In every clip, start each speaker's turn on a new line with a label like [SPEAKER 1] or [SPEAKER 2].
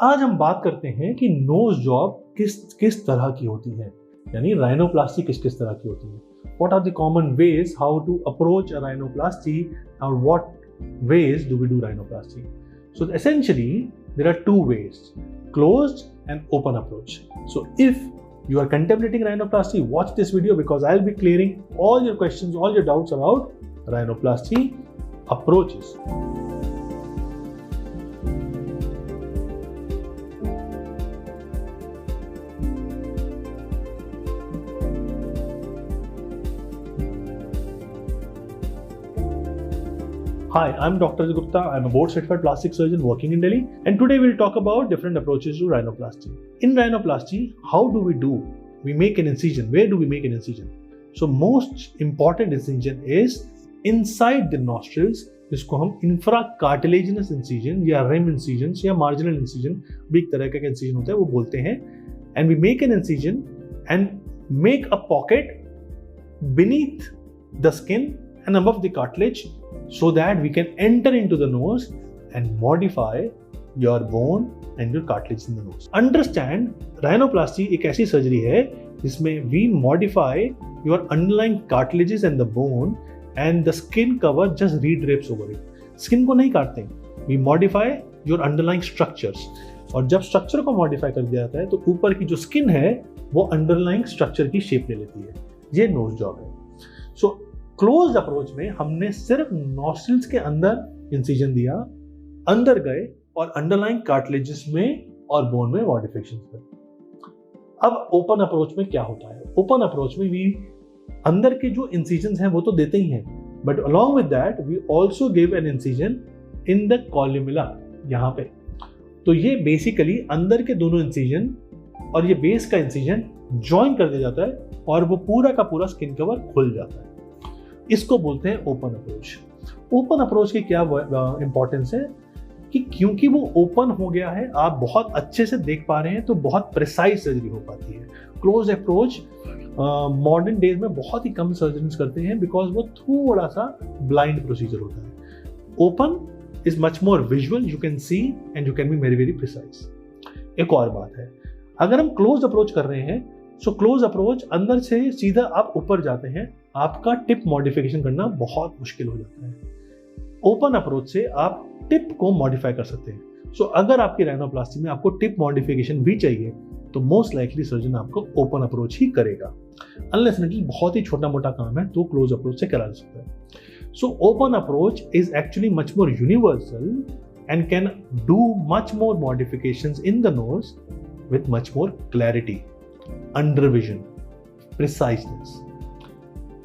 [SPEAKER 1] आज हम बात करते हैं कि नोज जॉब किस तरह की होती है, यानी राइनोप्लास्टी किस तरह की होती है. What are the common ways how to approach a rhinoplasty, or what ways do we do rhinoplasty? So essentially there are two ways, closed and open approach. So if you are contemplating rhinoplasty, watch this video because I'll be clearing all your questions, all your doubts about rhinoplasty approaches. Hi, I'm Dr. Gupta. I'm a board certified plastic surgeon working in Delhi, and today we'll talk about different approaches to rhinoplasty. In rhinoplasty, how do we do? We make an incision. Where do we make an incision? So most important incision is inside the nostrils, जिसको हम infracartilaginous incision या rim incision या marginal incision भी एक तरह का incision होता है, वो बोलते हैं. And we make an incision and make a pocket beneath the skin and above the cartilage, so that we can enter into the nose and modify your bone and your cartilage in the nose. Understand, rhinoplasty एक ऐसी surgery है जिसमें we modify your underlying cartilages and the bone, and the skin cover just redrapes over it. Skin को नहीं काटते, we modify your underlying structures. और जब structure को मॉडिफाई कर दिया जाता है तो ऊपर की जो स्किन है वो अंडरलाइंग स्ट्रक्चर की शेप ले लेती है. ये नोज जॉब है. सो क्लोज अप्रोच में हमने सिर्फ नॉस्ट्रिल्स के अंदर इंसिजन दिया, अंदर गए और अंडरलाइंग कार्टिलेजेस में और बोन में मॉडिफिकेशन कर. अब ओपन अप्रोच में क्या होता है? ओपन अप्रोच में भी अंदर के जो इंसिजन्स हैं वो तो देते ही हैं, but along with that we also give an incision in the columella, यहाँ पे. तो ये बेसिकली अंदर के दोनों इंसिजन और ये बेस का इंसिजन ज्वाइन कर दिया जाता है और वो पूरा का पूरा स्किन कवर खुल जाता है. इसको बोलते हैं ओपन अप्रोच. ओपन अप्रोच की क्या इंपॉर्टेंस है कि क्योंकि वो ओपन हो गया है, आप बहुत अच्छे से देख पा रहे हैं, तो बहुत प्रिसाइज सर्जरी हो पाती है. क्लोज अप्रोच मॉडर्न डेज में बहुत ही कम सर्जन्स करते हैं बिकॉज वो थोड़ा सा ब्लाइंड प्रोसीजर होता है. Open is much more visual, you can see and you can be very very precise. एक और बात है, अगर हम क्लोज अप्रोच कर रहे हैं, सो क्लोज अप्रोच अंदर से सीधा आप ऊपर जाते हैं, आपका टिप मॉडिफिकेशन करना बहुत मुश्किल हो जाता है. ओपन अप्रोच से आप टिप को मॉडिफाई कर सकते हैं. सो अगर आपकी राइनोप्लास्टी में आपको टिप मॉडिफिकेशन भी चाहिए तो मोस्ट लाइकली सर्जन आपको ओपन अप्रोच ही करेगा. अनलेस एंड बहुत ही छोटा मोटा काम है तो क्लोज अप्रोच से करा जा सकता है. So open approach is actually much more universal and can do much more modifications in the nose with much more clarity, under vision, preciseness.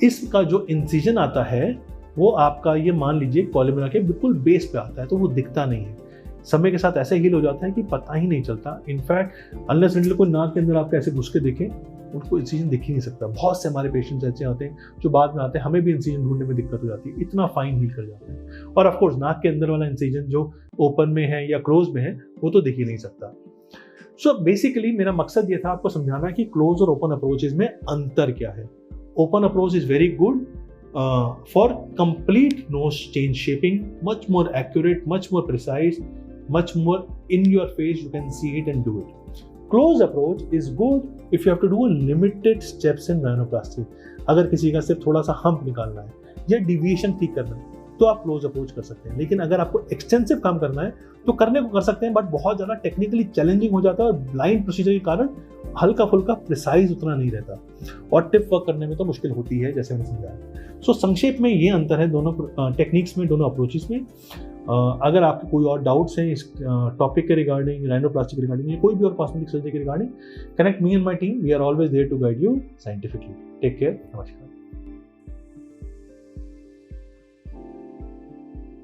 [SPEAKER 1] इसका जो इंसिजन आता है वो आपका, ये मान लीजिए कॉलुमेला के बिल्कुल बेस पे आता है, तो वो दिखता नहीं है. समय के साथ ऐसे हील हो जाता है कि पता ही नहीं चलता. इनफैक्ट अनलेस एंड कोई नाक के अंदर आपके ऐसे घुस के देखें, उनको इंसिजन दिख ही नहीं सकता. बहुत से हमारे पेशेंट्स ऐसे आते हैं जो बाद में आते हैं, हमें भी इंसिजन ढूंढने में दिक्कत हो जाती है, इतना फाइन हील कर जाते हैं. और ऑफकोर्स नाक के अंदर वाला इंसिजन जो ओपन में है या क्लोज में है वो तो दिख ही नहीं सकता. सो बेसिकली मेरा मकसद ये था आपको समझाना कि क्लोज और ओपन अप्रोचेज में अंतर क्या है. Open approach is very good for complete nose change shaping, much more accurate, much more precise, much more in your face, you can see it and do it. Close approach is good if you have to do limited steps in rhinoplasty. अगर किसी का सिर्फ थोड़ा सा hump निकालना है या deviation ठीक करना है तो आप क्लोज अप्रोच कर सकते हैं. लेकिन अगर आपको एक्सटेंसिव काम करना है तो करने को कर सकते हैं, बट बहुत ज़्यादा टेक्निकली चैलेंजिंग हो जाता है और ब्लाइंड प्रोसीजर के कारण हल्का फुल्का प्रिसाइज उतना नहीं रहता और टिप वर्क करने में तो मुश्किल होती है, जैसे मैंने समझाया. सो संक्षेप में ये अंतर है दोनों टेक्निक्स में, दोनों अप्रोचेस में. अगर आपके कोई और डाउट्स हैं इस टॉपिक के रिगार्डिंग, राइनोप्लास्टी के रिगार्डिंग या कोई भी और कॉस्मेटिक सर्जरी के regarding, connect me and my team. We are always there to guide you scientifically. Take care. नमस्कार.